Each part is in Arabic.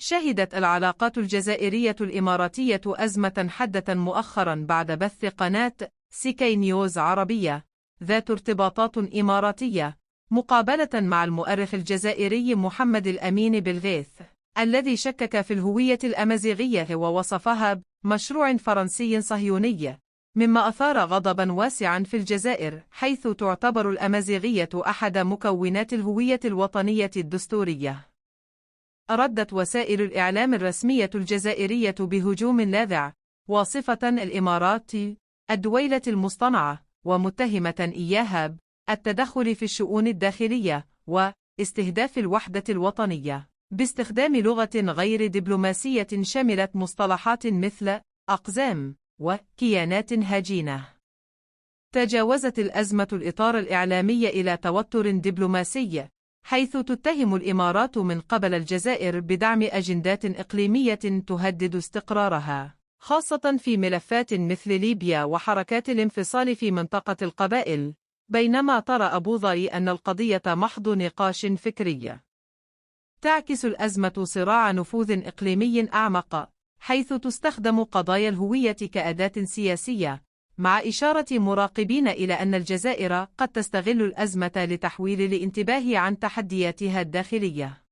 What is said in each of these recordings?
شهدت العلاقات الجزائرية الإماراتية أزمة حادة مؤخرا بعد بث قناة سكاي نيوز عربية ذات ارتباطات إماراتية مقابلة مع المؤرخ الجزائري محمد الأمين بالغيث، الذي شكك في الهوية الأمازيغية ووصفها بمشروع فرنسي صهيوني، مما أثار غضبا واسعا في الجزائر، حيث تعتبر الأمازيغية أحد مكونات الهوية الوطنية الدستورية. ردت وسائل الإعلام الرسمية الجزائرية بهجوم لاذع، واصفة الإمارات الدويلة المصطنعة، ومتهمة إياها بالتدخل في الشؤون الداخلية واستهداف الوحدة الوطنية باستخدام لغة غير دبلوماسية شملت مصطلحات مثل أقزام وكيانات هجينة. تجاوزت الأزمة الإطار الإعلامي إلى توتر دبلوماسي، حيث تتهم الإمارات من قبل الجزائر بدعم أجندات إقليمية تهدد استقرارها، خاصة في ملفات مثل ليبيا وحركات الانفصال في منطقة القبائل، بينما ترى أبوظبي أن القضية محض نقاش فكري. تعكس الأزمة صراع نفوذ إقليمي أعمق، حيث تستخدم قضايا الهوية كأداة سياسية، مع إشارة مراقبين إلى أن الجزائر قد تستغل الأزمة لتحويل الانتباه عن تحدياتها الداخلية.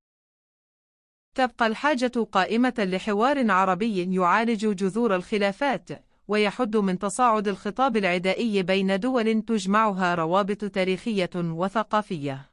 تبقى الحاجة قائمة لحوار عربي يعالج جذور الخلافات، ويحد من تصاعد الخطاب العدائي بين دول تجمعها روابط تاريخية وثقافية.